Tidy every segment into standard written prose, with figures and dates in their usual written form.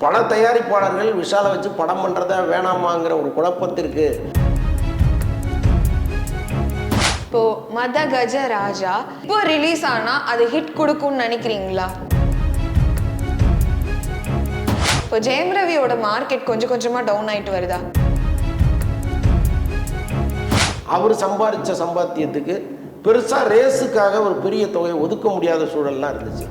பல தயாரிப்பாளர்கள் விஷாலை வச்சு படம் பண்றதா வேணாமாங்கிற ஒரு குழப்பத்திற்கு இப்போ மத கஜ ராஜா இப்போ ரிலீஸ் ஆனா அது ஹிட் கொடுக்கும்னு நினைக்கிறீங்களா? இப்போ ஜெயம் ரவியோட மார்க்கெட் கொஞ்சம் கொஞ்சமா டவுன் ஆயிட்டு வருதா? அவர் சம்பாதிச்ச சம்பாத்தியத்துக்கு பெருசா ரேஸுக்காக ஒரு பெரிய தொகையை ஒதுக்க முடியாத சூழல்லாம் இருந்துச்சு.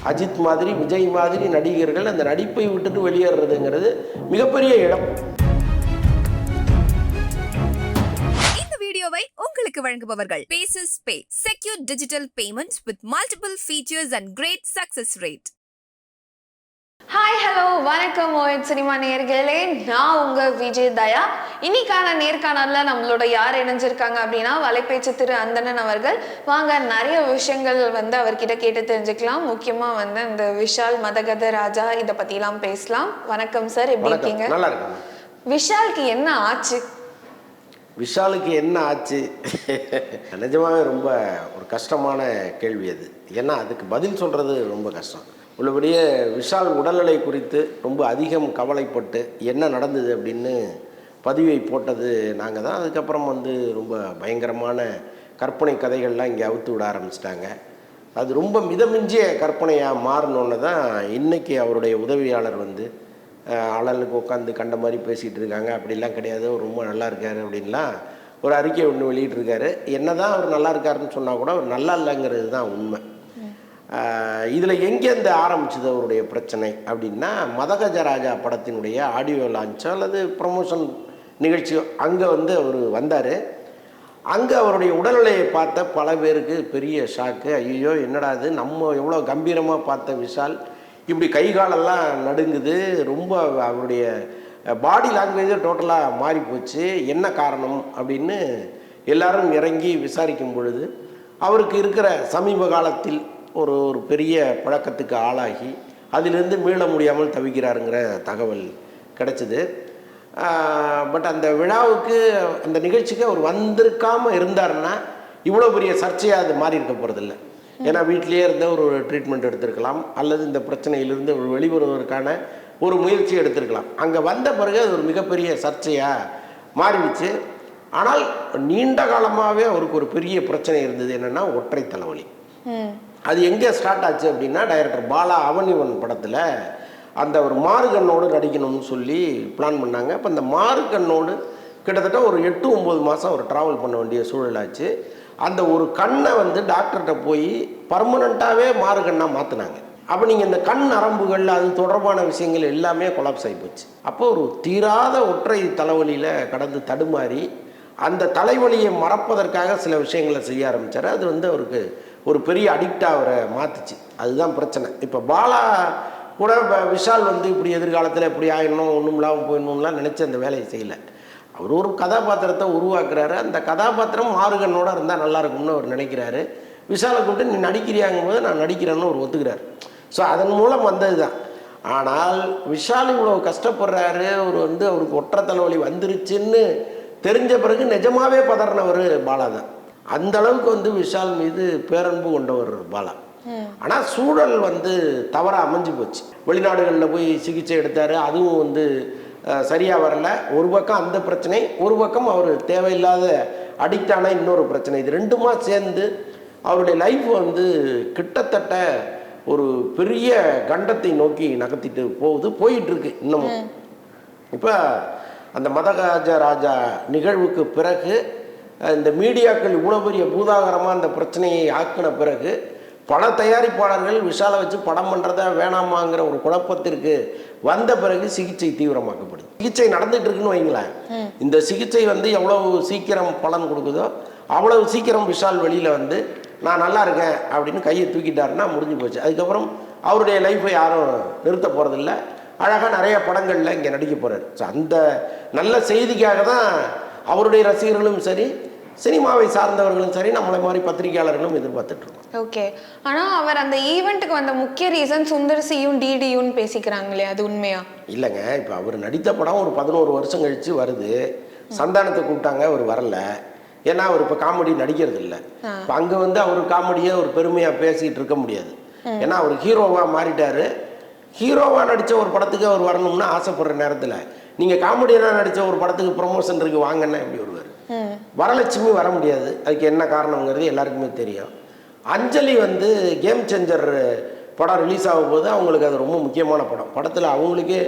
அஜித் மாதிரி விஜய் மாதிரி நடிகர்கள் அந்த நடிப்பை விட்டுட்டு வெளியேறதுங்கிறது மிகப்பெரிய இடம். இந்த வீடியோவை உங்களுக்கு வழங்குபவர்கள் பேசஸ் பே, secure digital payments with multiple features and great success rate. Hi hello வணக்கம் ஓஎட் சினிமா நேயர்களே, நான் உங்க விஜய் தயா. இன்னைக்கான நேர்காணல்ல நம்மளோட யார் இணைஞ்சிருக்காங்க அப்படின்னா வலைப்பேச்சு திரு அந்தணன் அவர்கள். வாங்க நிறைய விஷயங்கள் அவர்கிட்ட கேட்டு தெரிஞ்சுக்கலாம். முக்கியமா இந்த விஷால் மதகத ராஜா இதை பத்திலாம் பேசலாம். வணக்கம் சார், எப்படி இருக்கீங்க? நல்லா இருக்காங்க. விஷாலுக்கு என்ன ஆச்சு? விஷாலுக்கு என்ன ஆச்சு? நிஜமாவே ரொம்ப ஒரு கஷ்டமான கேள்வி அது. ஏன்னா அதுக்கு பதில் சொல்றது ரொம்ப கஷ்டம். உள்ளபடியே விஷால் உடல்நிலை குறித்து ரொம்ப அதிகம் கவலைப்பட்டு என்ன நடந்தது அப்படின்னு பதிவை போட்டது நாங்கள் தான். அதுக்கப்புறம் ரொம்ப பயங்கரமான கற்பனை கதைகள்லாம் இங்கே அவுத்து விட ஆரம்பிச்சிட்டாங்க. அது ரொம்ப மிதமிஞ்சிய கற்பனையாக மாறினோன்னு தான் இன்றைக்கி அவருடைய உதவியாளர் அழலுக்கு உட்காந்து கண்ட மாதிரி பேசிகிட்டு இருக்காங்க. அப்படிலாம் கிடையாது, அவர் ரொம்ப நல்லா இருக்கார் அப்படின்லாம் ஒரு அறிக்கை ஒன்று வெளியிட்டிருக்காரு. என்ன தான் அவர் நல்லா இருக்காருன்னு சொன்னால் கூட அவர் நல்லா இல்லைங்கிறது தான் உண்மை. இதில் எங்கேருந்து ஆரம்பிச்சது அவருடைய பிரச்சனை அப்படின்னா, மதகஜராஜா படத்தினுடைய ஆடியோ லான்ச்சோ அல்லது ப்ரமோஷன் நிகழ்ச்சியோ அங்கே அவர் வந்தார். அங்கே அவருடைய உடல்நிலையை பார்த்த பல பேருக்கு பெரிய ஷாக்கு. ஐயோ என்னடா இது, நம்ம எவ்வளோ கம்பீரமாக பார்த்த விஷால் இப்படி கை காலெல்லாம் நடுங்குது, ரொம்ப அவருடைய பாடி லாங்குவேஜே டோட்டலாக மாறி போச்சு, என்ன காரணம் அப்படின்னு எல்லாரும் இறங்கி விசாரிக்கும் பொழுது அவருக்கு இருக்கிற சமீப காலத்தில் ஒரு பெரிய பழக்கத்துக்கு ஆளாகி அதிலிருந்து மீள முடியாமல் தவிக்கிறாருங்கிற தகவல் கிடச்சிது. பட் அந்த விழாவுக்கு அந்த நிகழ்ச்சிக்கு அவர் வந்திருக்காமல் இருந்தாருன்னா இவ்வளோ பெரிய சர்ச்சையாக அது மாறி இருக்க போகிறதில்ல. ஏன்னா வீட்டிலேயே இருந்த ஒரு ட்ரீட்மெண்ட் எடுத்திருக்கலாம், அல்லது இந்த பிரச்சனையிலிருந்து வெளிவருவதற்கான ஒரு முயற்சி எடுத்திருக்கலாம். அங்கே வந்த பிறகு அது ஒரு மிகப்பெரிய சர்ச்சையாக மாறிடுச்சு. ஆனால் நீண்ட காலமாகவே அவருக்கு ஒரு பெரிய பிரச்சனை இருந்தது. என்னென்னா ஒற்றை தலைவலி. அது எங்கே ஸ்டார்ட் ஆச்சு அப்படின்னா, டைரக்டர் பாலா அவனிவன் படத்தில் அந்த ஒரு மாறுகண்ணோடு நடிக்கணும்னு சொல்லி பிளான் பண்ணாங்க. அப்போ அந்த மாறுகண்ணோடு கிட்டத்தட்ட ஒரு 8-9 மாதம் அவர் ட்ராவல் பண்ண வேண்டிய சூழலாச்சு. அந்த ஒரு கண்ணை டாக்டர்கிட்ட போய் பர்மனண்ட்டாகவே மாறுகண்ணாக மாற்றினாங்க. அப்போ நீங்கள் இந்த கண் நரம்புகள் அது தொடர்பான விஷயங்கள் எல்லாமே கொலாப்ஸ் ஆகி போச்சு. அப்போ ஒரு தீராத ஒற்றை தலைவலியில் கடந்து தடுமாறி அந்த தலைவலியை மறப்பதற்காக சில விஷயங்களை செய்ய ஆரம்பித்தார். அது அவருக்கு ஒரு பெரிய அடிக்டாக அவரை மாற்றுச்சு. அதுதான் பிரச்சனை. இப்போ பாலா கூட விஷால் இப்படி எதிர்காலத்தில் எப்படி ஆகிடணும், ஒன்றும் இல்லாமல் போயிடணும்லாம் நினச்சி அந்த வேலையை செய்யலை. அவர் ஒரு கதாபாத்திரத்தை உருவாக்குறாரு. அந்த கதாபாத்திரம் மாறுகண்ணோடு இருந்தால் நல்லா இருக்கும்னு அவர் நினைக்கிறாரு. விஷாலை கூப்பிட்டு நீ நடிக்கிறியாங்கும் போது நான் நடிக்கிறேன்னு அவர் ஒத்துக்கிறார். ஸோ அதன் மூலம் வந்தது தான். ஆனால் விஷால் இவ்வளோ கஷ்டப்படுறாரு, அவர் அவருக்கு ஒற்றை தலைவலி வந்துருச்சுன்னு தெரிஞ்ச பிறகு நிஜமாவே பதறினவர் பாலா தான். அந்த அளவுக்கு விஷால் மீது பேரன்பு கொண்டவர் பாலா. ஆனால் சூழல் தவறாக அமைஞ்சு போச்சு. வெளிநாடுகளில் போய் சிகிச்சை எடுத்தார், அதுவும் சரியாக வரல. ஒரு பக்கம் அந்த பிரச்சனை, ஒரு பக்கம் அவர் தேவையில்லாத அடிக்டான இன்னொரு பிரச்சனை. இது ரெண்டுமா சேர்ந்து அவருடைய லைஃப் கிட்டத்தட்ட ஒரு பெரிய கண்டத்தை நோக்கி நகர்த்திட்டு போயிட்டுருக்கு இன்னமும். இப்போ அந்த மதகஜ ராஜா நிகழ்வுக்கு பிறகு இந்த மீடியாக்கள் இவ்வளோ பெரிய பூதாகரமாக அந்த பிரச்சனையை ஆக்கின பிறகு பல தயாரிப்பாளர்கள் விஷாலை வச்சு படம் பண்ணுறதா வேணாமாங்கிற ஒரு குழப்பத்திற்கு வந்த பிறகு சிகிச்சை தீவிரமாக்கப்படுது. சிகிச்சை நடந்துட்டு இருக்குன்னு வைங்களேன். இந்த சிகிச்சை எவ்வளவு சீக்கிரம் பலன் கொடுக்குதோ அவ்வளவு சீக்கிரம் விஷால் வெளியில் நான் நல்லா இருக்கேன் அப்படின்னு கையை தூக்கிட்டாருன்னா முடிஞ்சு போச்சு. அதுக்கப்புறம் அவருடைய லைஃப்பை யாரும் நிறுத்த போகிறதில்ல. அழகாக நிறைய படங்களில் இங்கே நடிக்க போகிறார். ஸோ அந்த நல்ல செய்திக்காக தான் அவருடைய ரசிகர்களும் சரி, சினிமாவை சார்ந்தவர்களும் சரி, நம்மளை மாதிரி பத்திரிகையாளர்களும் எதிர்பார்த்துட்ருக்கோம். ஓகே, ஆனால் அவர் அந்த ஈவெண்ட்டுக்கு வந்த முக்கிய ரீசன் சுந்தர்சியும் டிடியும் பேசிக்கிறாங்களே, அது உண்மையா? இல்லைங்க, இப்போ அவர் நடித்த படம் ஒரு 11 வருஷம் கழித்து வருது. சந்தானத்தை கூப்பிட்டாங்க, அவர் வரல. ஏன்னா அவர் இப்போ காமெடி நடிக்கிறது இல்லை. இப்போ அங்கே அவர் காமெடியை ஒரு பெருமையாக பேசிகிட்டு இருக்க முடியாது. ஏன்னா அவர் ஹீரோவாக மாறிட்டார். ஹீரோவாக நடித்த ஒரு படத்துக்கு அவர் வரணும்னு ஆசைப்படுற நேரத்தில் நீங்கள் காமெடியனாக நடித்த ஒரு படத்துக்கு ப்ரொமோஷன் இருக்கு வாங்கன்னா எப்படி வருவார்? வரலட்சுமி வர முடியாது. அதுக்கு என்ன காரணங்கிறது எல்லாருக்குமே தெரியும். அஞ்சலி வந்து கேம் சேஞ்சர் படம் ரிலீஸ் ஆகும் போது அவங்களுக்கு அது ரொம்ப முக்கியமான படம். படத்தில் அவங்களுக்கே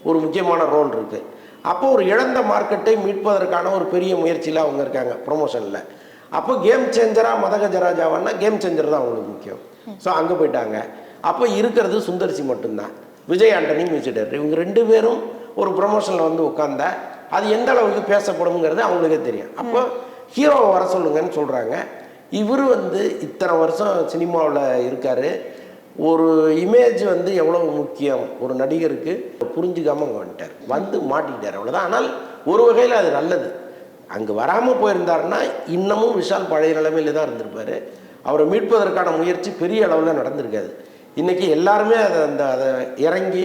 ஒரு முக்கியமான ரோல் இருக்குது. அப்போ ஒரு இழந்த மார்க்கெட்டை மீட்பதற்கான ஒரு பெரிய முயற்சியில் அவங்க இருக்காங்க ப்ரொமோஷனில். அப்போ கேம் சேஞ்சராக மதகஜராஜாவானா கேம் சேஞ்சர் தான் அவங்களுக்கு முக்கியம். ஸோ அங்கே போயிட்டாங்க. அப்போ இருக்கிறது சுந்தர்சி மட்டும்தான், விஜய் ஆண்டனி மியூசிக் டைரக்டர். இவங்க 2 பேரும் ஒரு ப்ரொமோஷனில் வந்து உட்காந்தா அது எந்த அளவுக்கு பேசப்படுங்கிறது அவங்களுக்கே தெரியும். அப்போ ஹீரோவை வர சொல்லுங்கன்னு சொல்கிறாங்க. இவர் வந்து இத்தனை வருஷம் சினிமாவில் இருக்கார். ஒரு இமேஜ் வந்து எவ்வளோ முக்கியம் ஒரு நடிகருக்கு புரிஞ்சுக்காமல் அங்கே வந்துட்டார், வந்து மாட்டிக்கிட்டார், அவ்வளோதான். ஆனால் ஒரு வகையில் அது நல்லது. அங்கே வராமல் போயிருந்தாருன்னா இன்னமும் விஷால் பழைய நிலைமையில தான் இருந்திருப்பார். அவரை மீட்பதற்கான முயற்சி பெரிய அளவில் நடந்திருக்காது. இன்றைக்கி எல்லாருமே அதை இறங்கி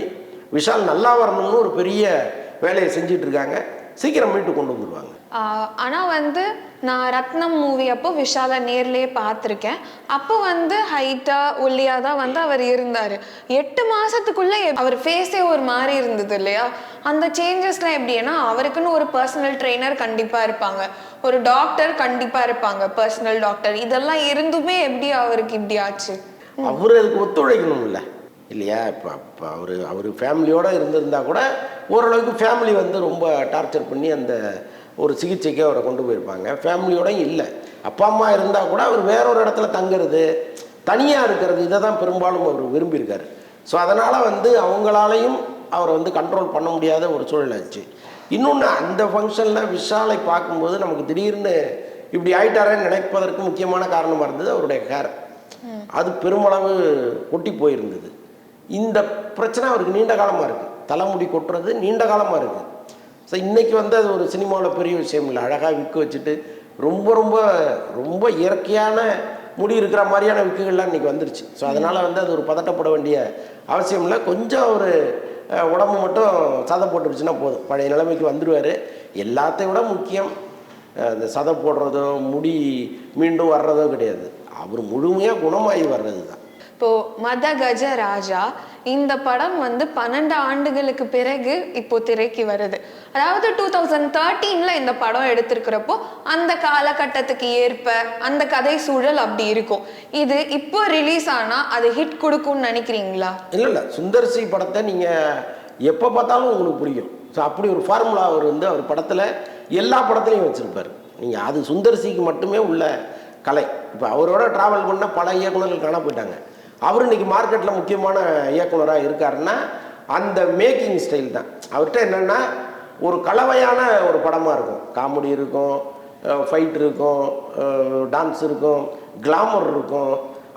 விஷால் நல்லா வரணும்னு ஒரு பெரிய வேலையை செஞ்சிட்டு இருக்காங்க. சீக்கிரம் மீட்டு கொண்டு வந்துடுவாங்க. ஆனால் வந்து நான் ரத்னம் மூவி அப்போ விஷாலை நேர்லேயே பார்த்துருக்கேன். அப்போ வந்து ஹைட்டாக ஒல்லியாக தான் வந்து அவர் இருந்தார். 8 மாதத்துக்குள்ளே அவர் ஃபேஸே ஒரு மாதிரி இருந்தது இல்லையா? அந்த சேஞ்சஸ்லாம் எப்படின்னா அவருக்குன்னு ஒரு பர்சனல் ட்ரெயினர் கண்டிப்பாக இருப்பாங்க, ஒரு டாக்டர் கண்டிப்பாக இருப்பாங்க, பர்சனல் டாக்டர். இதெல்லாம் இருந்துமே எப்படி அவருக்கு இப்படி ஆச்சு? அவர் அதுக்கு ஒத்துழைக்கணும் இல்லையா? இப்போ அவர் ஃபேமிலியோடு இருந்திருந்தா கூட ஓரளவுக்கு ஃபேமிலி வந்து ரொம்ப டார்ச்சர் பண்ணி அந்த ஒரு சிகிச்சைக்கு அவரை கொண்டு போயிருப்பாங்க. ஃபேமிலியோடையும் இல்லை, அப்பா அம்மா இருந்தால் கூட அவர் வேற ஒரு இடத்துல தங்குறது, தனியாக இருக்கிறது, இதை தான் பெரும்பாலும் அவர் விரும்பியிருக்காரு. ஸோ அதனால் வந்து அவங்களாலையும் அவரை வந்து கண்ட்ரோல் பண்ண முடியாத ஒரு சூழல் ஆச்சு. இன்னொன்று, அந்த ஃபங்க்ஷனில் விஷாலை பார்க்கும்போது நமக்கு திடீர்னு இப்படி ஆயிட்டாரேன்னு நினைப்பதற்கு முக்கியமான காரணமாக இருந்தது அவருடைய ஹேர். அது பெருமளவு கொட்டி போயிருந்தது. இந்த பிரச்சனை அவருக்கு நீண்ட காலமாக இருக்குது. தலைமுடி கொட்டுறது நீண்ட காலமாக இருக்குது. ஸோ இன்றைக்கி வந்து அது ஒரு சினிமாவில் பெரிய விஷயம் இல்லை. அழகாக விக்கு வச்சுட்டு ரொம்ப ரொம்ப ரொம்ப இயற்கையான முடி இருக்கிற மாதிரியான விக்குகள்லாம் இன்றைக்கி வந்துருச்சு. ஸோ அதனால் வந்து அது ஒரு பதட்டப்பட வேண்டிய அவசியம் இல்லை. கொஞ்சம் ஒரு உடம்பு மட்டும் சதை போட்டுருச்சுன்னா போதும், பழைய நிலைமைக்கு வந்துடுவார். எல்லாத்தையும் விட முக்கியம் இந்த சதை போடுறதோ முடி மீண்டும் வர்றதோ கிடையாது, அவர் முழுமையாக குணமாகி வர்றது தான். இப்போ மதகஜ ராஜா இந்த படம் வந்து 12 ஆண்டுகளுக்கு பிறகு இப்போ திரைக்கு வருது. அதாவது 2013ல இந்த படம் எடுத்திருக்கிறப்போ அந்த காலகட்டத்துக்கு ஏற்ப அந்த கதை சூழல் அப்படி இருக்கும். இது இப்போ ரிலீஸ் ஆனா அது ஹிட் கொடுக்கும்னு நினைக்கிறீங்களா? இல்லை, சுந்தர்சி படத்தை நீங்கள் எப்போ பார்த்தாலும் உங்களுக்கு பிடிக்கும். ஸோ அப்படி ஒரு ஃபார்முலா அவர் வந்து அவர் படத்தில் எல்லா படத்துலையும் வச்சுருப்பார். நீங்கள் அது சுந்தர்சிக்கு மட்டுமே உள்ள கலை. இப்போ அவரோட ட்ராவல் பண்ண பல இயக்குநர்கள் காண போயிட்டாங்க. அவர் இன்றைக்கி மார்க்கெட்டில் முக்கியமான இயக்குனராக இருக்காருன்னா அந்த மேக்கிங் ஸ்டைல் தான். அவர்கிட்ட என்னென்னா ஒரு கலவையான ஒரு படமாக இருக்கும். காமெடி இருக்கும், ஃபைட் இருக்கும், டான்ஸ் இருக்கும், கிளாமர் இருக்கும்,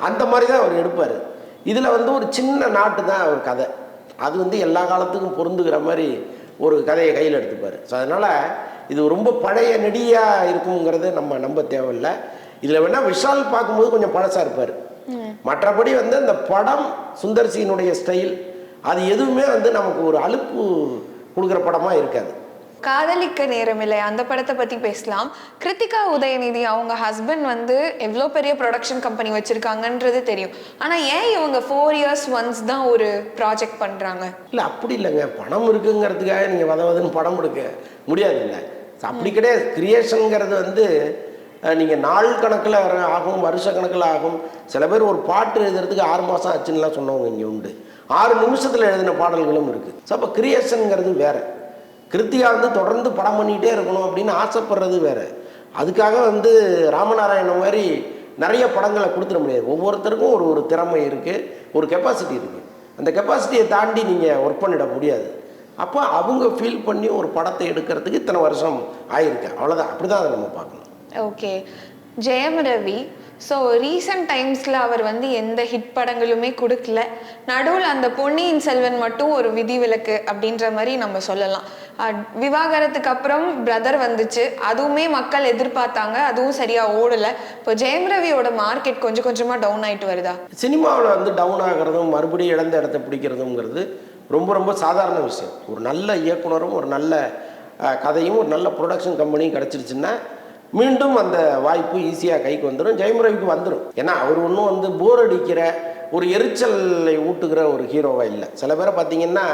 அந்த மாதிரி தான் அவர் எடுப்பார். இதில் வந்து ஒரு சின்ன நாட்டு தான் அவர் கதை. அது வந்து எல்லா காலத்துக்கும் பொருந்துகிற மாதிரி ஒரு கதையை கையில் எடுத்துப்பார். ஸோ அதனால் இது ரொம்ப பழைய நெடியாக இருக்குங்கிறது நம்ம நம்ப தேவையில்லை. இதில் வேணால் விஷால் பார்க்கும்போது கொஞ்சம் பழசாக இருப்பார். மற்றபடி வந்து அந்த படம் சுந்தர்சியினுடைய ஸ்டைல் அது எதுவுமே வந்து நமக்கு ஒரு அலுப்பு கொடுக்குற படமாக இருக்காது. காதலிக்க நேரமில்லை அந்த படத்தை பற்றி பேசலாம். கிருத்திகா உதயநிதி அவங்க ஹஸ்பண்ட் வந்து எவ்வளோ பெரிய ப்ரொடக்ஷன் கம்பெனி வச்சுருக்காங்கன்றது தெரியும். ஆனால் ஏன் இவங்க 4 years ஒன்ஸ் தான் ஒரு ப்ராஜெக்ட் பண்ணுறாங்க? இல்லை, அப்படி இல்லைங்க. பணம் இருக்குங்கிறதுக்காக நீங்கள் வதவதுன்னு படம் எடுக்க முடியாது. இல்லை, அப்படி கிடையாது. கிரியேஷனுங்கிறது வந்து நீங்கள் நாள் கணக்கில் ஆகும், வருஷ கணக்கில் ஆகும். சில பேர் ஒரு பாட்டு எழுதுறதுக்கு 6 மாதம் ஆச்சுன்னுலாம் சொன்னவங்க இங்கே உண்டு. 6 நிமிஷத்தில் எழுதின பாடல்களும் இருக்குது. ஸோ அப்போ கிரியேஷனுங்கிறது வேறு. கிருத்திகா வந்து தொடர்ந்து படம் பண்ணிகிட்டே இருக்கணும் அப்படின்னு ஆசைப்படுறது வேறு. அதுக்காக வந்து ராமநாராயணன் மாதிரி நிறைய படங்களை கொடுத்துட முடியாது. ஒவ்வொருத்தருக்கும் ஒரு திறமை இருக்குது, ஒரு கெப்பாசிட்டி இருக்குது. அந்த கெப்பாசிட்டியை தாண்டி நீங்கள் ஒர்க் பண்ணிட முடியாது. அப்போ அவங்க ஃபீல் பண்ணி ஒரு படத்தை எடுக்கிறதுக்கு இத்தனை வருஷம் ஆயிருக்கு, அவ்வளோதான். அப்படி தான் அதை நம்ம பார்க்கணும். Okay, Jayam Ravi. So recent டைம்ஸில் அவர் வந்து எந்த ஹிட் படங்களுமே கொடுக்கல. நடுவில் அந்த பொன்னியின் செல்வன் மட்டும் ஒரு விதிவிலக்கு அப்படின்ற மாதிரி நம்ம சொல்லலாம். விவாகரத்துக்கு அப்புறம் பிரதர் வந்துச்சு, அதுவுமே மக்கள் எதிர்பார்த்தாங்க, அதுவும் சரியாக ஓடலை. இப்போ ஜெயம் ரவியோட மார்க்கெட் கொஞ்சம் கொஞ்சமாக டவுன் ஆகிட்டு வருதா? சினிமாவில் வந்து டவுன் ஆகிறதும் மறுபடியும் இழந்த இடத்த பிடிக்கிறதுங்கிறது ரொம்ப ரொம்ப சாதாரண விஷயம். ஒரு நல்ல இயக்குனரும் ஒரு நல்ல கதையும் ஒரு நல்ல ப்ரொடக்ஷன் கம்பெனியும் கிடச்சிருச்சுன்னா மீண்டும் அந்த வாய்ப்பு ஈஸியாக கைக்கு வந்துடும். ஜெயம் ரவிக்கு வந்துடும். ஏன்னா அவர் ஒன்றும் வந்து போர் அடிக்கிற ஒரு எரிச்சலை ஊட்டுகிற ஒரு ஹீரோவாக இல்லை. சில பேரை பார்த்தீங்கன்னா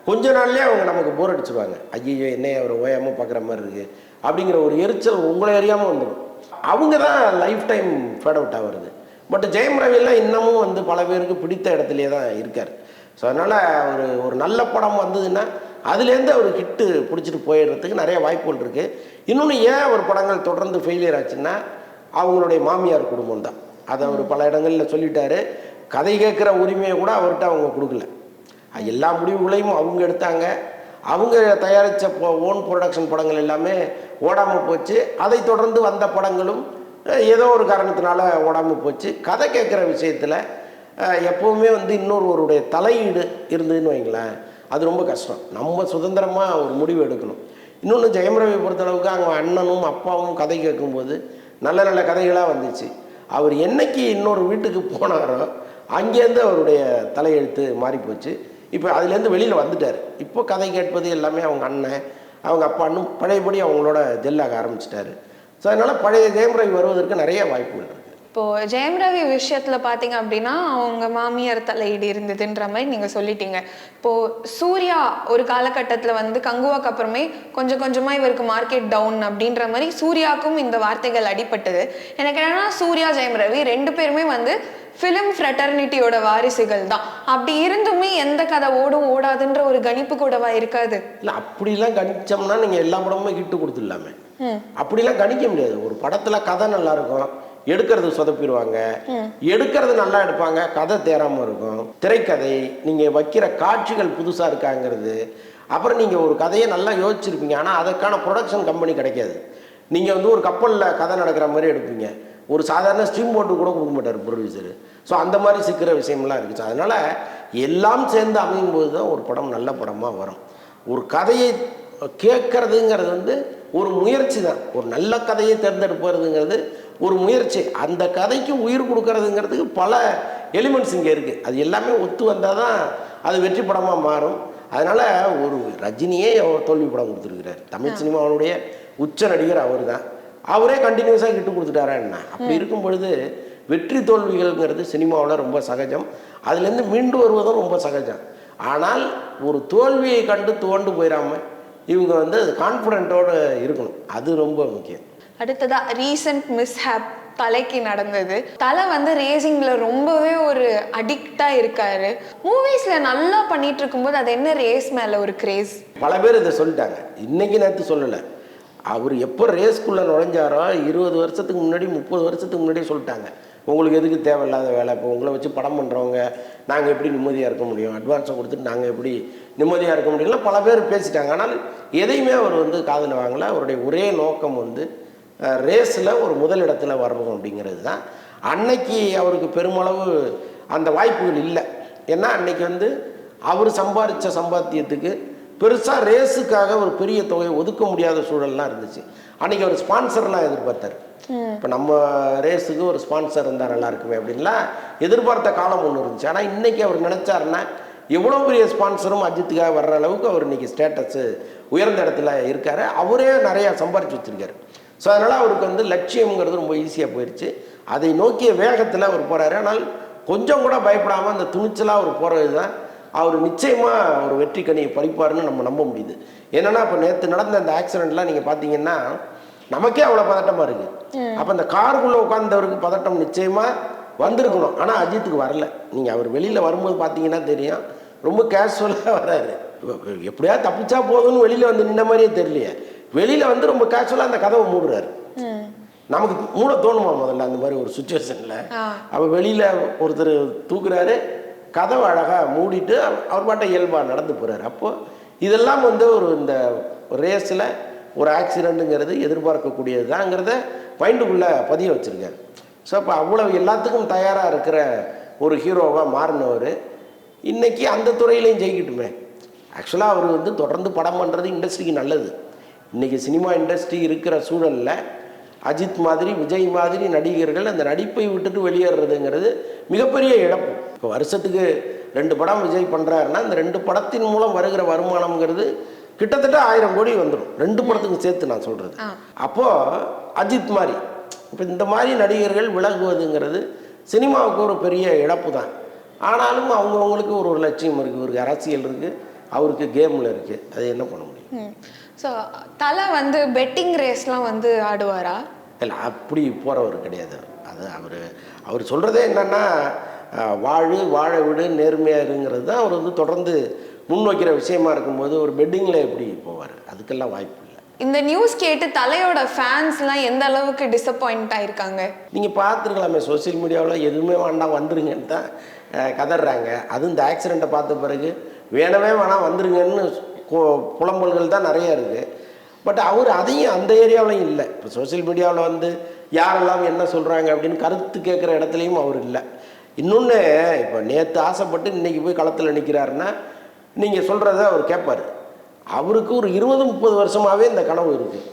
கொஞ்ச நாள்லேயே அவங்க நமக்கு போர் அடிச்சுருவாங்க. ஐயோ என்ன அவர் ஓயாமல் பார்க்குற மாதிரி இருக்குது அப்படிங்கிற ஒரு எரிச்சல் உங்களை அறியாமல் வந்துடும். அவங்க தான் லைஃப் டைம் ஃபேட் அவுட் ஆகுறது. பட் ஜெயம் ரவிலாம் இன்னமும் வந்து பல பேருக்கு பிடித்த இடத்துலையே தான் இருக்கார். ஸோ அதனால் ஒரு நல்ல படம் வந்ததுன்னா அதுலேருந்து அவர் ஹிட்டு பிடிச்சிட்டு போயிடுறதுக்கு நிறைய வாய்ப்புகள் இருக்குது. இன்னொன்று ஏன் ஒரு படங்கள் தொடர்ந்து ஃபெயிலியர் ஆச்சுன்னா அவங்களுடைய மாமியார் குடும்பம் தான். அதை அவர் பல இடங்களில் சொல்லிட்டாரு. கதை கேட்குற உரிமையை கூட அவர்கிட்ட அவங்க கொடுக்கல. எல்லா முடிவுகளையும் அவங்க எடுத்தாங்க. அவங்க தயாரித்த ஓன் ப்ரொடக்ஷன் படங்கள் எல்லாமே ஓடாமல் போச்சு. அதை தொடர்ந்து வந்த படங்களும் ஏதோ ஒரு காரணத்தினால ஓடாமல் போச்சு. கதை கேட்குற விஷயத்தில் எப்போவுமே வந்து இன்னொருவருடைய தலையீடு இருந்ததுன்னு வைங்களேன், அது ரொம்ப கஷ்டம். நம்ம சுதந்திரமாக ஒரு முடிவு எடுக்கணும். இன்னொன்று ஜெயம் ரவி பொறுத்தளவுக்கு அவங்க அண்ணனும் அப்பாவும் கதை கேட்கும்போது நல்ல நல்ல கதைகளாக வந்துச்சு. அவர் என்னைக்கு இன்னொரு வீட்டுக்கு போனாரோ அங்கேருந்து அவருடைய தலையெழுத்து மாறி போச்சு. இப்போ அதுலேருந்து வெளியில் வந்துட்டார். இப்போ கதை கேட்பது எல்லாமே அவங்க அண்ணன் அவங்க அப்பா அண்ணும் பழையபடி அவங்களோட ஜெல்லாக ஆரம்பிச்சிட்டாரு. ஸோ அதனால் பழைய ஜெயம் ரவி வருவதற்கு நிறைய வாய்ப்புகள் இருக்குது. இப்போது ஜெயம் ரவி விஷயத்தில் பார்த்தீங்க அப்படின்னா அவங்க மாமியார் தலையீடு இருந்ததுன்ற மாதிரி நீங்கள் சொல்லிட்டீங்க. இப்போது சூர்யா ஒரு காலகட்டத்தில் வந்து கங்குவாக்கு அப்புறமே கொஞ்சம் கொஞ்சமாக இவருக்கு மார்க்கெட் டவுன் அப்படின்ற மாதிரி சூர்யாவுக்கும் இந்த வார்த்தைகள் அடிபட்டது. எனக்கு என்னன்னா சூர்யா ஜெயம் ரவி ரெண்டு பேருமே வந்து ஃபிலிம் ஃப்ரெட்டர்னிட்டியோட வாரிசுகள் தான். அப்படி இருந்துமே எந்த கதை ஓடும் ஓடாதுன்ற ஒரு கணிப்பு கூடவா இருக்காது? இல்லை அப்படிலாம் கணிச்சோம்னா நீங்கள் எல்லா படமுமே ஹிட்டு கொடுத்துடலாமே. அப்படிலாம் கணிக்க முடியாது. ஒரு படத்தில் கதை நல்லா இருக்கும், எடுக்கிறது சொதப்பிடுவாங்க, எடுக்கிறது நல்லா எடுப்பாங்க, கதை தேராமல் இருக்கும். திரைக்கதை நீங்கள் வைக்கிற காட்சிகள் புதுசாக இருக்காங்கிறது. அப்புறம் நீங்கள் ஒரு கதையை நல்லா யோசிச்சிருப்பீங்க, ஆனால் அதற்கான ப்ரொடக்ஷன் கம்பெனி கிடைக்காது. நீங்கள் வந்து ஒரு கப்பலில் கதை நடக்கிற மாதிரி எடுப்பீங்க, ஒரு சாதாரண ஸ்ட்ரீம் போட்டு கூட கொடுக்க மாட்டார் ப்ரொடியூசரு. ஸோ அந்த மாதிரி சிக்கிற விஷயம்லாம் இருக்குது. அதனால் எல்லாம் சேர்ந்து அமையும் போது தான் ஒரு படம் நல்ல படமாக வரும். ஒரு கதையை கேட்கறதுங்கிறது வந்து ஒரு முயற்சி தான். ஒரு நல்ல கதையை தேர்ந்தெடுப்பதுங்கிறது ஒரு முயற்சி. அந்த கதைக்கு உயிர் கொடுக்கறதுங்கிறதுக்கு பல எலிமெண்ட்ஸ் இங்கே இருக்குது. அது எல்லாமே ஒத்து வந்தால் தான் அது வெற்றி படமாக மாறும். அதனால் ஒரு ரஜினியே தோல்வி படம் கொடுத்துருக்கிறார். தமிழ் சினிமாவுடைய உச்ச நடிகர் அவர் தான். அவரே கண்டினியூஸாக கிட்டு கொடுத்துட்டாரா என்ன? அப்படி இருக்கும் பொழுது வெற்றி தோல்விகள்ங்கிறது சினிமாவில் ரொம்ப சகஜம். அதுலேருந்து மீண்டு வருவதும் ரொம்ப சகஜம். ஆனால் ஒரு தோல்வியை கண்டு துவண்டு போயிடாமல் இவங்க வந்து அது கான்ஃபிடென்ட்டோடு இருக்கணும். அது ரொம்ப முக்கியம். அடுத்ததா ரீசன்ட் மிஸ்ஹேப் தலைக்கு நடந்தது. தலை வந்து ரேசிங்ல ரொம்பவே ஒரு அடிக்டா இருக்காரு. மூவிஸ்ல நல்லா பண்ணிட்டு இருக்கும்போது அது என்ன ரேஸ் மேல ஒரு கிரேஸ்? பல பேர் இதை சொல்லிட்டாங்க. இன்னைக்கு நேற்று சொல்லலை. அவர் எப்போ ரேஸ்குள்ளே நுழைஞ்சாரோ 20 வருஷத்துக்கு முன்னாடி 30 வருஷத்துக்கு முன்னாடியே சொல்லிட்டாங்க, உங்களுக்கு எதுக்கு தேவையில்லாத வேலை, இப்போ உங்களை வச்சு படம் பண்ணுறவங்க நாங்கள் எப்படி நிம்மதியாக இருக்க முடியும், அட்வான்ஸை கொடுத்துட்டு நாங்கள் எப்படி நிம்மதியாக இருக்க முடியும்லாம் பல பேர் பேசிட்டாங்க. ஆனால் எதையுமே அவர் வந்து காதில் வாங்கலை. அவருடைய ஒரே நோக்கம் வந்து ரேஸில் ஒரு முதலிடத்தில் வரணும் அப்படிங்கிறது தான். அன்னைக்கு அவருக்கு பெருமளவு அந்த வாய்ப்புகள் இல்லை. ஏன்னா அன்னைக்கு வந்து அவர் சம்பாதிச்ச சம்பாத்தியத்துக்கு பெருசாக ரேஸுக்காக ஒரு பெரிய தொகையை ஒதுக்க முடியாத சூழல்லாம் இருந்துச்சு. அன்றைக்கி அவர் ஸ்பான்சர்லாம் எதிர்பார்த்தார். இப்போ நம்ம ரேஸுக்கு ஒரு ஸ்பான்சர் இருந்தால் நல்லா இருக்குமே அப்படின்லாம் எதிர்பார்த்த காலம் ஒன்று இருந்துச்சு. ஆனால் இன்றைக்கி அவர் நினச்சாருன்னா எவ்வளோ பெரிய ஸ்பான்சரும் அஜித்துக்காக வர்ற அளவுக்கு அவர் இன்றைக்கி ஸ்டேட்டஸு உயர்ந்த இடத்துல இருக்கார். அவரே நிறையா சம்பாரிச்சு வச்சுருக்காரு. ஸோ அதனால் அவருக்கு வந்து லட்சியம்ங்கிறது ரொம்ப ஈஸியாக போயிடுச்சு. அதை நோக்கிய வேகத்தில் அவர் போகிறாரு. ஆனால் கொஞ்சம் கூட பயப்படாமல் அந்த துணிச்சலாக அவர் போகிறது தான் அவர் நிச்சயமாக ஒரு வெற்றி கனியை பறிப்பாருன்னு நம்ம நம்ப முடியுது. என்னென்னா இப்போ நேற்று நடந்த அந்த ஆக்சிடெண்ட்லாம் நீங்கள் பார்த்தீங்கன்னா நமக்கே அவ்வளோ பதட்டமாக இருக்குது. அப்போ அந்த காருக்குள்ளே உட்கார்ந்தவருக்கு பதட்டம் நிச்சயமாக வந்திருக்கணும். ஆனால் அஜித்துக்கு வரல. நீங்கள் அவர் வெளியில் வரும்போது பார்த்தீங்கன்னா தெரியும், ரொம்ப கேஷுவலாக வராரு. எப்படியா தப்பிச்சா போதும்னு வெளியில் வந்து நின்ன மாதிரியே தெரியலையே. வெளியில் வந்து ரொம்ப கேஷுவலாக அந்த கதவை மூடுறாரு. நமக்கு மூட தோணுமா முதல்ல அந்த மாதிரி ஒரு சுச்சுவேஷனில்? அப்போ வெளியில் ஒருத்தர் தூக்குறாரு, கதவை அழகாக மூடிட்டு அவர் பாட்டை இயல்பாக நடந்து போகிறார். அப்போது இதெல்லாம் வந்து ஒரு இந்த ரேஸில் ஒரு ஆக்சிடெண்ட்டுங்கிறது எதிர்பார்க்கக்கூடியது தாங்கிறத மைண்டுக்குள்ளே பதிய வச்சுருக்காரு. ஸோ அப்போ அவ்வளோ எல்லாத்துக்கும் தயாராக இருக்கிற ஒரு ஹீரோவாக மாறினவர் இன்றைக்கி அந்த துறையிலையும் ஜெயிக்கட்டுமே. ஆக்சுவலாக அவர் வந்து தொடர்ந்து படம் பண்ணுறது இண்டஸ்ட்ரிக்கு நல்லது. இன்றைக்கி சினிமா இண்டஸ்ட்ரி இருக்கிற சூழலில் அஜித் மாதிரி விஜய் மாதிரி நடிகர்கள் அந்த நடிப்பை விட்டுட்டு வெளியேறதுங்கிறது மிகப்பெரிய இழப்பு. இப்போ வருஷத்துக்கு 2 படம் விஜய் பண்ணுறாருன்னா அந்த 2 படத்தின் மூலம் வருகிற வருமானம்ங்கிறது கிட்டத்தட்ட 1000 கோடி வந்துடும். 2 படத்துக்கு சேர்த்து நான் சொல்கிறது. அப்போது அஜித் மாதிரி இப்போ இந்த மாதிரி நடிகர்கள் விலகுவதுங்கிறது சினிமாவுக்கு ஒரு பெரிய இழப்பு தான். ஆனாலும் அவங்கவுங்களுக்கு ஒரு ஒரு லட்சியம் இருக்குது, இவருக்கு அரசியல் இருக்குது, அவருக்கு கேமில் இருக்குது, அது என்ன பண்ண முடியும்? ஸோ தலை வந்து பெட்டிங் ரேஸ்லாம் வந்து ஆடுவாரா? இல்லை, அப்படி போகிறவர் கிடையாது. அது அவர் சொல்கிறதே என்னென்னா வாழ விடு நேர்மையாக இருங்கிறது தான் அவர் வந்து தொடர்ந்து முன்வைக்கிற விஷயமா இருக்கும்போது ஒரு பெட்டிங்கில் எப்படி போவார்? அதுக்கெல்லாம் வாய்ப்பு இல்லை. இந்த நியூஸ் கேட்டு தலையோட ஃபேன்ஸ்லாம் எந்த அளவுக்கு டிசப்பாயிண்ட் ஆயிருக்காங்க? நீங்கள் பார்த்துருக்கலாமே, சோசியல் மீடியாவில் எதுவுமே வேண்டாம் வந்துருங்கன்னு தான் கதறாங்க. அதுவும் இந்த ஆக்சிடெண்ட்டை பார்த்த பிறகு வேணவே வேணாம் வந்துருங்கன்னு புலம்பல்கள் தான் நிறையா இருக்குது. பட் அவர் அதையும் அந்த ஏரியாவிலையும் இல்லை. இப்போ சோசியல் மீடியாவில் வந்து யாரெல்லாம் என்ன சொல்கிறாங்க அப்படின்னு கருத்து கேட்குற இடத்துலையும் அவர் இல்லை. இன்னொன்று, இப்போ நேற்று ஆசைப்பட்டு இன்றைக்கி போய் களத்தில் நிற்கிறாருன்னா நீங்கள் சொல்கிறத அவர் கேட்பார். அவருக்கு ஒரு 20-30 வருஷமாகவே இந்த கனவு இருக்குது.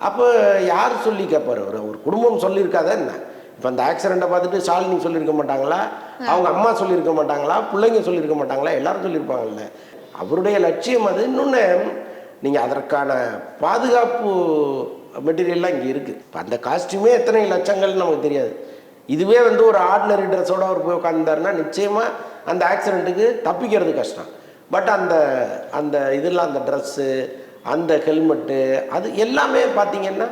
அப்போ யார் சொல்லி கேட்பார்? ஒரு குடும்பம் சொல்லியிருக்காதா என்ன? இப்போ அந்த ஆக்சிடெண்ட்டை பார்த்துட்டு ஷாலினி சொல்லியிருக்க மாட்டாங்களா? அவங்க அம்மா சொல்லியிருக்க மாட்டாங்களா? பிள்ளைங்க சொல்லியிருக்க மாட்டாங்களா? எல்லாரும் சொல்லியிருப்பாங்கல்ல. அவருடைய லட்சியம் அது. இன்னொன்று, நீங்கள் அதற்கான பாதுகாப்பு மெட்டீரியல்லாம் இங்கே இருக்குது. இப்போ அந்த காஸ்ட்யூமே எத்தனை லட்சங்கள்னு நமக்கு தெரியாது. இதுவே வந்து ஒரு ஆர்டினரி ட்ரெஸ்ஸோடு அவர் போய் உட்காந்துருந்தாருன்னா நிச்சயமாக அந்த ஆக்சிடெண்ட்டுக்கு தப்பிக்கிறது கஷ்டம். பட் அந்த இதெல்லாம், அந்த ட்ரெஸ்ஸு, அந்த ஹெல்மெட்டு, அது எல்லாமே பார்த்தீங்கன்னா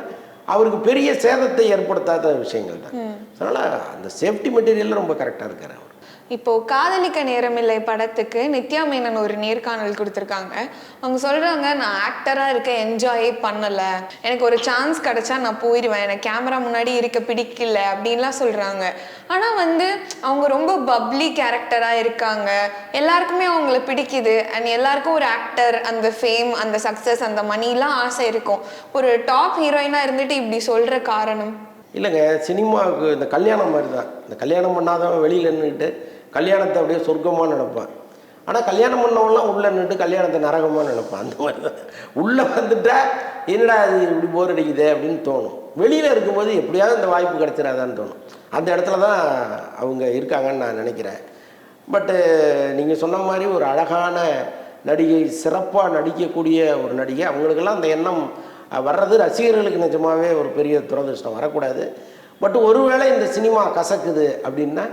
அவருக்கு பெரிய சேதத்தை ஏற்படுத்தாத விஷயங்கள் தான். அதனால் அந்த சேஃப்டி மெட்டீரியல் ரொம்ப கரெக்டாக இருக்கார் அவர். இப்போ காதலிக்க நேரமில்லை படத்துக்கு நித்யா மேனன் ஒரு நேர்காணல் கொடுத்துருக்காங்க. அவங்க சொல்றாங்க, நான் ஆக்டரா இருக்க என்ஜாயே பண்ணல, எனக்கு ஒரு சான்ஸ் கிடைச்சா நான் போயிடுவேன், எனக்கு கேமரா முன்னாடி இருக்க பிடிக்கல அப்படின்லாம் சொல்றாங்க. ஆனா வந்து அவங்க ரொம்ப பப்ளி கேரக்டரா இருக்காங்க, எல்லாருக்குமே அவங்கள பிடிக்குது. அண்ட் எல்லாருக்கும் ஒரு ஆக்டர், அந்த ஃபேம், அந்த சக்சஸ், அந்த மணிலாம் ஆசை இருக்கும். ஒரு டாப் ஹீரோயினா இருந்துட்டு இப்படி சொல்ற காரணம்? இல்லைங்க, சினிமாவுக்கு இந்த கல்யாணம் மாதிரி தான். இந்த கல்யாணம் பண்ணாதவன் வெளியில் நின்றுட்டு கல்யாணத்தை அப்படியே சொர்க்கமாக நினைப்பான். ஆனால் கல்யாணம் பண்ணவங்களாம் உள்ளே நின்றுட்டு கல்யாணத்தை நரகமாக நினைப்பான். அந்த மாதிரி தான். உள்ளே வந்துட்டா என்னடா அது இப்படி போர் அடிக்குது அப்படின்னு தோணும். வெளியில் இருக்கும்போது எப்படியாவது இந்த வாய்ப்பு கிடைச்சிடாதான்னு தோணும். அந்த இடத்துல தான் அவங்க இருக்காங்கன்னு நான் நினைக்கிறேன். பட்டு நீங்கள் சொன்ன மாதிரி ஒரு அழகான நடிகை, சிறப்பாக நடிக்கக்கூடிய ஒரு நடிகை, அவங்களுக்கெல்லாம் அந்த எண்ணம் வர்றது ரசிகர்களுக்கு நிஜமாகவே ஒரு பெரிய துரதிருஷ்டம், வரக்கூடாது. பட் ஒருவேளை இந்த சினிமா கசக்குது அப்படின்னா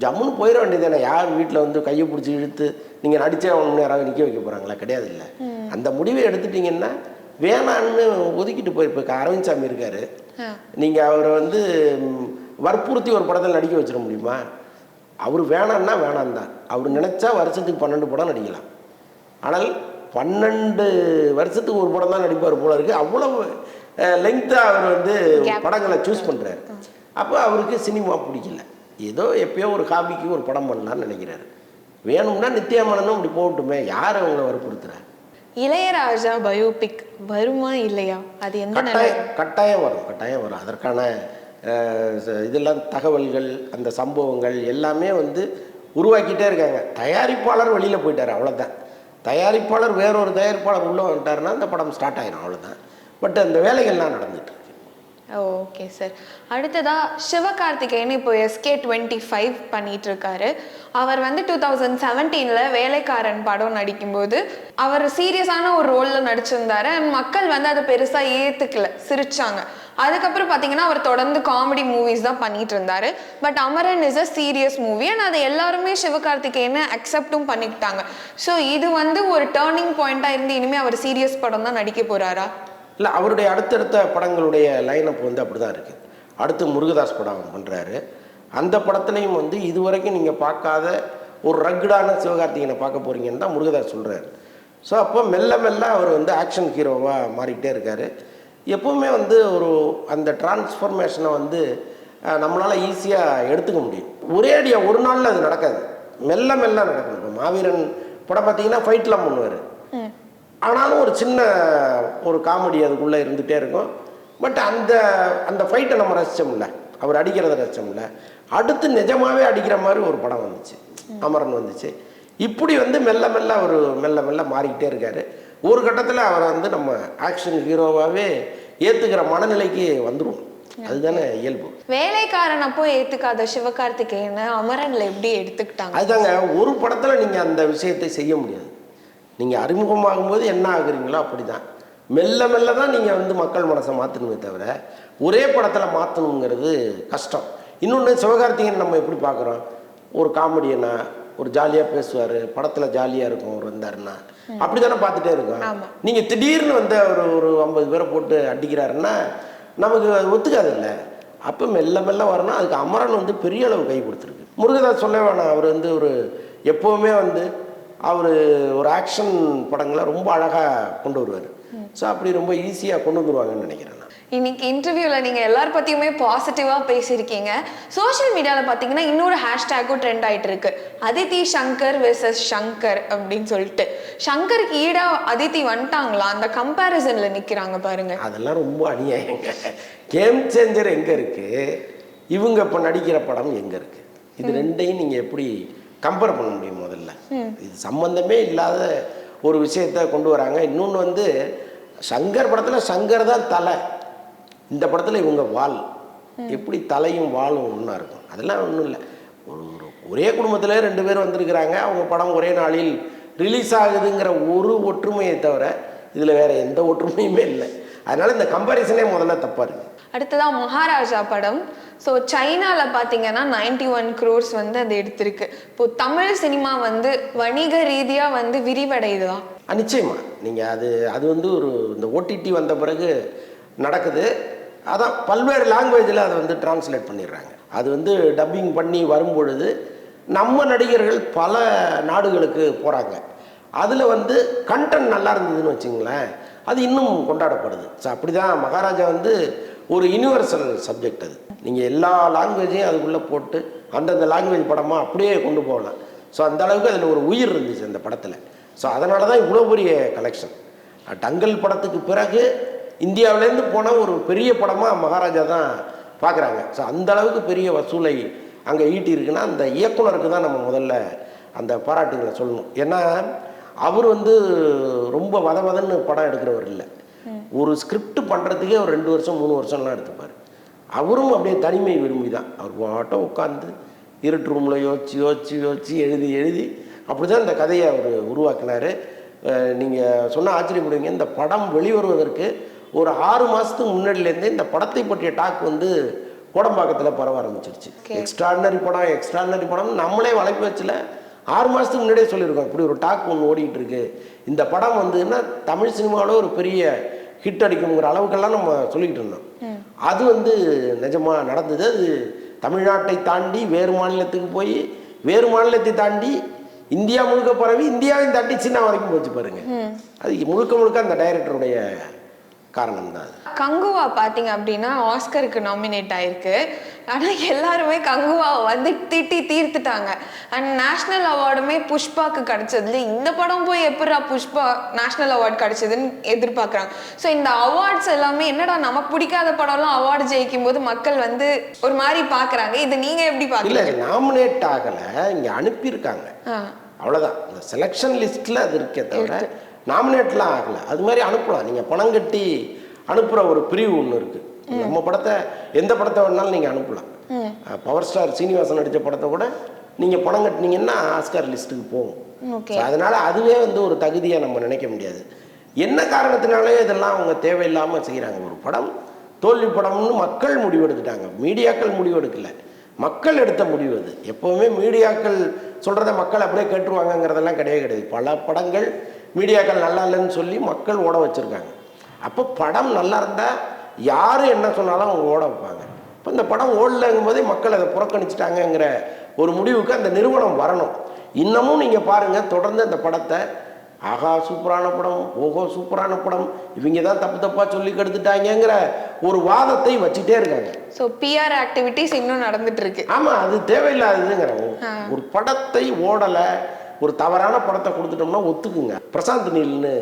ஜம்முன்னு போயிட வேண்டியதானே. யார் வீட்டில் வந்து கையை பிடிச்சி இழுத்து நீங்கள் நடித்தே ஒன்று யாராவது நிற்க வைக்க போகிறாங்களா? கிடையாது. இல்லை, அந்த முடிவை எடுத்துட்டிங்கன்னா வேணான்னு ஒதுக்கிட்டு போயிருப்ப. அரவிந்த் சாமி இருக்கார், நீங்கள் அவரை வந்து வற்புறுத்தி ஒரு படத்தில் நடிக்க வச்சிட முடியுமா? அவர் வேணான்னா வேணான் தான். அவர் நினச்சா வருஷத்துக்கு 12 படம் நடிக்கலாம். ஆனால் 12 வருஷத்துக்கு ஒரு படம் தான் நடிப்பார் போல இருக்குது. அவ்வளவு லெங்க்த்தாக அவர் வந்து படங்களை சூஸ் பண்ணுறாரு. அப்போ அவருக்கு சினிமா பிடிக்கல, ஏதோ எப்பயோ ஒரு ஹாபிக்கு ஒரு படம் பண்ணலான்னு நினைக்கிறாரு. வேணும்னா நித்யா மேனனும் இப்படி போகட்டுமே, யார் அவங்கள வற்புறுத்துறாரு? இளையராஜா பயோபிக் வருமா இல்லையா? அது எந்த கட்டாயம் வரும். அதற்கான இதெல்லாம் தகவல்கள், அந்த சம்பவங்கள் எல்லாமே வந்து உருவாக்கிட்டே இருக்காங்க. தயாரிப்பாளர் வெளியில் போயிட்டார், அவ்வளோதான். தயாரிப்பாளர் வேறொரு தயாரிப்பாளர் உள்ளே வந்துட்டாருன்னா அந்த படம் ஸ்டார்ட் ஆகிடும், அவ்வளோதான். பட் அந்த வேலைகள்லாம் நடந்துட்டு இருக்கு. Okay sir. அடுத்ததா சிவகார்த்திகேயன் இப்போ SK25 பண்ணிட்டு இருக்காரு. அவர் வந்து 2017 வேலைக்காரன் படம் நடிக்கும்போது அவர் சீரியஸான ஒரு ரோல்ல நடிச்சிருந்தாரு. அண்ட் மக்கள் வந்து அதை பெருசா ஏத்துக்கல, சிரிச்சாங்க. அதுக்கப்புறம் பார்த்தீங்கன்னா அவர் தொடர்ந்து காமெடி மூவிஸ் தான் பண்ணிட்டு இருந்தாரு. But Amaran is a serious movie and அதை எல்லாருமே சிவகார்த்திகேயனை அக்செப்டும் பண்ணிக்கிட்டாங்க. ஸோ இது வந்து ஒரு டேர்னிங் பாயிண்டா இருந்து இனிமேல் அவர் சீரியஸ் படம் தான் நடிக்க போறாரா? இல்லை, அவருடைய அடுத்தடுத்த படங்களுடைய லைனப் வந்து அப்படி தான் இருக்குது. அடுத்து முருகதாஸ் படம் பண்ணுறாரு. அந்த படத்துலையும் வந்து இதுவரைக்கும் நீங்கள் பார்க்காத ஒரு ரக்குடான சிவகார்த்திகேயனை பார்க்க போகிறீங்கன்னு தான் முருகதாஸ் சொல்கிறாரு. ஸோ அப்போ மெல்ல மெல்ல அவர் வந்து ஆக்ஷன் ஹீரோவாக மாறிக்கிட்டே இருக்கார். எப்போவுமே வந்து அந்த டிரான்ஸ்ஃபர்மேஷனை வந்து நம்மளால் ஈஸியாக எடுத்துக்க முடியும். ஒரே அடியாக ஒரு நாளில் அது நடக்காது, மெல்ல மெல்ல நடக்கணும். இப்போ மாவீரன் படம் பார்த்தீங்கன்னா ஃபைட்லாம் பண்ணுவார், ஆனாலும் ஒரு சின்ன ஒரு காமெடி அதுக்குள்ளே இருந்துகிட்டே இருக்கும். பட் அந்த ஃபைட்டை நம்ம ரசித்தோம்ல, அவர் அடிக்கிறத ரசித்தோம்ல. அடுத்து நிஜமாகவே அடிக்கிற மாதிரி ஒரு படம் வந்துச்சு, அமரன் வந்துச்சு. இப்படி வந்து மெல்ல மெல்ல மாறிக்கிட்டே இருக்கார். ஒரு கட்டத்தில் அவரை வந்து நம்ம ஆக்ஷன் ஹீரோவாகவே ஏற்றுக்கிற மனநிலைக்கு வந்துடும். அதுதானே இயல்பு. வேலைக்காரன் அப்போ ஏற்றுக்காத சிவகார்த்திகேயனை அமரனில் எப்படி எடுத்துக்கிட்டாங்க? அதுதாங்க, ஒரு படத்தில் நீங்கள் அந்த விஷயத்தை செய்ய முடியாது. நீங்கள் அறிமுகமாகும்போது என்ன ஆகுறீங்களோ அப்படி தான். மெல்ல மெல்ல தான் நீங்கள் வந்து மக்கள் மனசை மாற்றணுமே தவிர ஒரே படத்தில் மாற்றணுங்கிறது கஷ்டம். இன்னொன்று, சிவகார்த்திகேயன் நம்ம எப்படி பார்க்குறோம்? ஒரு காமெடியனா ஒரு ஜாலியாக பேசுவார், படத்தில் ஜாலியாக இருக்கும் அவர் வந்தாருன்னா, அப்படி தானே பார்த்துட்டே இருக்கோம். நீங்கள் திடீர்னு வந்து அவர் ஒரு 50 பேரை போட்டு அடிக்கிறாருன்னா நமக்கு அது ஒத்துக்காது இல்லை. அப்போ மெல்ல மெல்ல வரணும். அதுக்கு அமரன் வந்து பெரிய அளவு கை கொடுத்துருக்கு. முருகதாஸ் சொல்ல வேணாம், அவர் வந்து ஒரு எப்போவுமே வந்து அவர் ஒரு ஆக்ஷன் படங்களை ரொம்ப அழகாக கொண்டு வருவார். ஸோ அப்படி ரொம்ப ஈஸியாக கொண்டு வந்துருவாங்கன்னு நினைக்கிறேன் நான். இன்னைக்கு இன்டர்வியூவில் நீங்கள் எல்லார் பற்றியுமே பாசிட்டிவாக பேசியிருக்கீங்க. சோஷியல் மீடியாவில் பார்த்தீங்கன்னா இன்னொரு ஹேஷ்டேக்கும் ட்ரெண்ட் ஆகிட்டு இருக்கு, அதித்தி சங்கர் வெர்சஸ் சங்கர் அப்படின்னு சொல்லிட்டு. சங்கருக்கு ஈடா அதித்தி வந்துட்டாங்களா? அந்த கம்பேரிசனில் நிற்கிறாங்க பாருங்க. அதெல்லாம் ரொம்ப அநியாயங்க. கேம் சேஞ்சர் எங்கே இருக்கு, இவங்க இப்போ நடிக்கிற படம் எங்கே இருக்கு? இது ரெண்டையும் நீங்கள் எப்படி கம்பேர் பண்ண முடியும்? முதல்ல இது சம்பந்தமே இல்லாத ஒரு விஷயத்த கொண்டு வராங்க. இன்னொன்று வந்து சங்கர் படத்தில் சங்கர் தான் தலை, இந்த படத்தில் இவங்க வால். எப்படி தலையும் வாலும் ஒன்றா இருக்கும்? அதெல்லாம் ஒன்றும் இல்லை. ஒரே குடும்பத்தில் 2 பேர் வந்திருக்கிறாங்க, அவங்க படம் ஒரே நாளில் ரிலீஸ் ஆகுதுங்கிற ஒரு ஒற்றுமையை தவிர இதில் வேற எந்த ஒற்றுமையுமே இல்லை. அதனால இந்த கம்பேரிசனே முதல்ல தப்பா இருக்கு. அடுத்ததான் மகாராஜா படம். ஸோ சைனாவில் பார்த்தீங்கன்னா 91 crores வந்து அது எடுத்திருக்கு. இப்போ தமிழ் சினிமா வந்து வணிக ரீதியாக வந்து விரிவடையுதா? நிச்சயமா. நீங்கள் அது வந்து ஒரு இந்த ஓடிடி வந்த பிறகு நடக்குது. அதான் பல்வேறு லாங்குவேஜில் அதை வந்து டிரான்ஸ்லேட் பண்ணிடுறாங்க. அது வந்து டப்பிங் பண்ணி வரும்பொழுது நம்ம நடிகர்கள் பல நாடுகளுக்கு போகிறாங்க. அதில் வந்து கண்டென்ட் நல்லா இருந்ததுன்னு வச்சுங்களேன், அது இன்னும் கொண்டாடப்படுது. ஸோ அப்படி தான் மகாராஜா வந்து ஒரு யூனிவர்சல் சப்ஜெக்ட். அது நீங்கள் எல்லா லாங்குவேஜையும் அதுக்குள்ளே போட்டு அந்தந்த லாங்குவேஜ் படமாக அப்படியே கொண்டு போகலாம். ஸோ அந்த அளவுக்கு அதில் ஒரு உயிர் இருந்துச்சு அந்த படத்தில். ஸோ அதனால தான் இவ்வளோ பெரிய கலெக்ஷன். டங்கல் படத்துக்கு பிறகு இந்தியாவிலேருந்து போன ஒரு பெரிய படமாக மகாராஜா தான் பார்க்குறாங்க. ஸோ அந்த அளவுக்கு பெரிய வசூலை அங்கே ஈட்டி இருக்குன்னா அந்த இயக்குனருக்கு தான் நம்ம முதல்ல அந்த பாராட்டுகளை சொல்லணும். ஏன்னா அவர் வந்து ரொம்ப வதன்னு படம் எடுக்கிறவர் இல்லை. ஒரு ஸ்கிரிப்ட் பண்ணுறதுக்கே ஒரு 2 வருஷம் 3 வருஷம்லாம் எடுத்துப்பார். அவரும் அப்படியே தனிமை விரும்பி தான். அவர் பாட்டம் உட்காந்து இருட்டு ரூமில் யோசிச்சு எழுதி அப்படி தான் இந்த கதையை அவர் உருவாக்கினார். நீங்கள் சொன்ன ஆச்சரியப்படுவீங்க, இந்த படம் வெளிவருவதற்கு ஒரு 6 மாதத்துக்கு முன்னாடிலேருந்தே இந்த படத்தை பற்றிய டாக் வந்து கோடம்பாக்கத்தில் பரவ ஆரம்பிச்சிருச்சு. எக்ஸ்ட்ராடினரி படம் நம்மளே வலைப்பு வச்சில் 6 மாதத்துக்கு முன்னாடியே சொல்லியிருக்கோம், இப்படி ஒரு டாக் ஒன்று ஓடிக்கிட்டு இருக்கு, இந்த படம் வந்துன்னா தமிழ் சினிமாவில் ஒரு பெரிய ஹிட் அடிக்குங்கிற அளவுக்கெல்லாம் நம்ம சொல்லிக்கிட்டு இருந்தோம். அது வந்து நிஜமாக நடந்தது. அது தமிழ்நாட்டை தாண்டி வேறு மாநிலத்துக்கு போய் வேறு மாநிலத்தை தாண்டி இந்தியா முழுக்க பரவி இந்தியாவையும் தாண்டி சின்ன வரைக்கும் போச்சு பாருங்க. அது முழுக்க அந்த டைரக்டருடைய காரணம் தான். கங்குவா பார்த்தீங்க அப்படின்னா ஆஸ்கருக்கு நாமினேட் ஆயிருக்கு. ஆனால் எல்லாருமே கங்குவாவை வந்து திட்டி தீர்த்துட்டாங்க. அண்ட் நேஷ்னல் அவார்டுமே புஷ்பாக்கு கிடைச்சதுல இந்த படம் போய் எப்படா புஷ்பா நேஷ்னல் அவார்டு கிடைச்சதுன்னு எதிர்பார்க்குறாங்க. ஸோ இந்த அவார்ட்ஸ் எல்லாமே என்னடா நமக்கு பிடிக்காத படம்லாம் அவார்டு ஜெயிக்கும் போது மக்கள் வந்து ஒரு மாதிரி பார்க்குறாங்க. இதை நீங்கள் எப்படி பார்க்கல? இல்லை, நாமினேட் ஆகலை, இங்கே அனுப்பியிருக்காங்க, அவ்வளோதான். இந்த செலெக்ஷன் லிஸ்ட்டில் அது இருக்கே தவிர நாமினேட்லாம் ஆகலை. அது மாதிரி அனுப்பலாம். நீங்கள் பணம் கட்டி அனுப்புகிற ஒரு பிரிவு ஒன்று இருக்குது. நம்ம படத்தை எந்த படத்தை வேணாலும் நீங்கள் அனுப்பலாம். பவர் ஸ்டார் சீனிவாசன் நடித்த படத்தை கூட நீங்கள் பணம் கட்டினீங்கன்னா ஆஸ்கார் லிஸ்ட்டுக்கு போகும். அதனால் அதுவே வந்து ஒரு தகுதியாக நம்ம நினைக்க முடியாது. என்ன காரணத்தினாலே இதெல்லாம் அவங்க தேவையில்லாமல் செய்கிறாங்க. ஒரு படம் தோல்வி படம்னு மக்கள் முடிவெடுத்துட்டாங்க, மீடியாக்கள் முடிவெடுக்கலை, மக்கள் எடுத்த முடிவு அது. எப்போவுமே மீடியாக்கள் சொல்கிறத மக்கள் அப்படியே கேட்டுருவாங்கங்கிறதெல்லாம் கிடையாது. பல படங்கள் மீடியாக்கள் நல்லா இல்லைன்னு சொல்லி மக்கள் ஓட வச்சுருக்காங்க. அப்போ படம் நல்லா இருந்தால் யார் என்ன சொன்னாலும் அவங்க ஓட வைப்பாங்க. இப்போ இந்த படம் ஓடலைங்கும் போதே மக்கள் அதை புறக்கணிச்சிட்டாங்கங்கிற ஒரு முடிவுக்கு அந்த நிறுவனம் வரணும். இன்னமும் நீங்கள் பாருங்கள், தொடர்ந்து அந்த படத்தை ஆகா சூப்பரான படம், ஓஹோ சூப்பரான படம், இவங்க தான் தப்பாக சொல்லி கெடுத்துட்டாங்கிற ஒரு வாதத்தை வச்சுட்டே இருக்காங்க. ஸோ பிஆர் ஆக்டிவிட்டிஸ் இன்னும் நடந்துட்டு இருக்கு. ஆமாம், அது தேவையில்லாததுங்கிற ஒரு படத்தை ஓடலை, ஒரு தவறான படத்தை கொடுத்துட்டோம்னா ஒத்துக்குங்க. பிரசாந்த் நீல்னு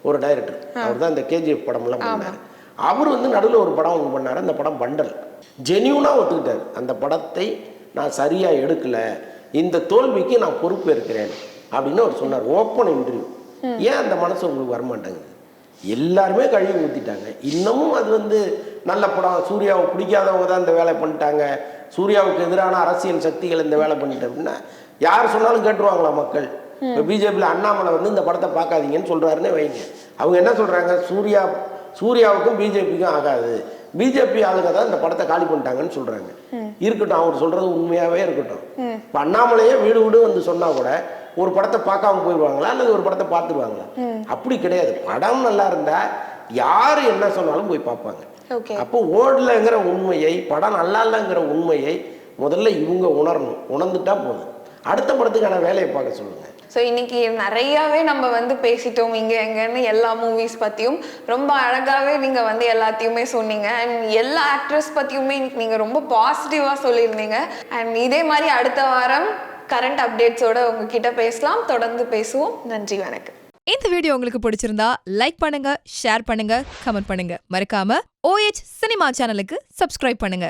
ஒரு டைரக்டர், அவர் தான் இந்த கேஜிஎஃப் படம்லாம் பண்ணார். அவர் வந்து நடுவில் ஒரு படம் ஒன்று பண்ணார். அந்த படம் பண்டல். ஜென்யூனாக ஒத்துக்கிட்டார், அந்த படத்தை நான் சரியாக எடுக்கலை, இந்த தோல்விக்கு நான் பொறுப்பு இருக்கிறேன் அப்படின்னு அவர் சொன்னார். Open interview. ஏன் அந்த மனசு உங்களுக்கு வரமாட்டேங்குது? எல்லாருமே கழுவி ஊற்றிட்டாங்க. இன்னமும் அது வந்து நல்ல படம், சூர்யாவை பிடிக்காதவங்க தான் இந்த வேலை பண்ணிட்டாங்க, சூர்யாவுக்கு எதிரான அரசியல் சக்திகள் இந்த வேலை பண்ணிட்டு அப்படின்னா யார் சொன்னாலும் கேட்டுருவாங்களா மக்கள்? இப்போ பிஜேபியில் அண்ணாமலை வந்து இந்த படத்தை பார்க்காதீங்கன்னு சொல்கிறாருன்னு வைங்க. அவங்க என்ன சொல்கிறாங்க, சூர்யாவுக்கும் பிஜேபிக்கும் ஆகாது, பிஜேபி ஆளுங்க தான் இந்த படத்தை காலி பண்ணிட்டாங்கன்னு சொல்றாங்க. இருக்கட்டும், அவர் சொல்றது உண்மையாவே இருக்கட்டும். இப்போ அண்ணாமலையே வீடு வீடு வந்து சொன்னா கூட ஒரு படத்தை பார்க்காம போயிடுவாங்களா அல்லது ஒரு படத்தை பார்த்துருவாங்களா? அப்படி கிடையாது. படம் நல்லா இருந்தா யாரு என்ன சொன்னாலும் போய் பார்ப்பாங்க. அப்போ ஓடலைங்கிற உண்மையை, படம் நல்லா இல்லைங்கிற உண்மையை முதல்ல இவங்க உணரணும். உணர்ந்துட்டா போதும், அடுத்த படத்துக்கான வேலையை பார்க்க சொல்லுங்க. ஸோ இன்னைக்கு நிறையாவே நம்ம வந்து பேசிட்டோம் இங்கே எங்கன்னு எல்லா மூவிஸ் பற்றியும். ரொம்ப அழகாகவே நீங்கள் வந்து எல்லாத்தையுமே சொன்னீங்க. அண்ட் எல்லா ஆக்ட்ரஸ் பற்றியுமே இன்னைக்கு நீங்கள் ரொம்ப பாசிட்டிவாக சொல்லியிருந்தீங்க. அண்ட் இதே மாதிரி அடுத்த வாரம் கரண்ட் அப்டேட்ஸோட உங்ககிட்ட பேசலாம். தொடர்ந்து பேசுவோம். நன்றி, வணக்கம். இந்த வீடியோ உங்களுக்கு பிடிச்சிருந்தா லைக் பண்ணுங்க, ஷேர் பண்ணுங்க, கமெண்ட் பண்ணுங்க. மறக்காம OH சினிமா சேனலுக்கு சப்ஸ்கிரைப் பண்ணுங்க.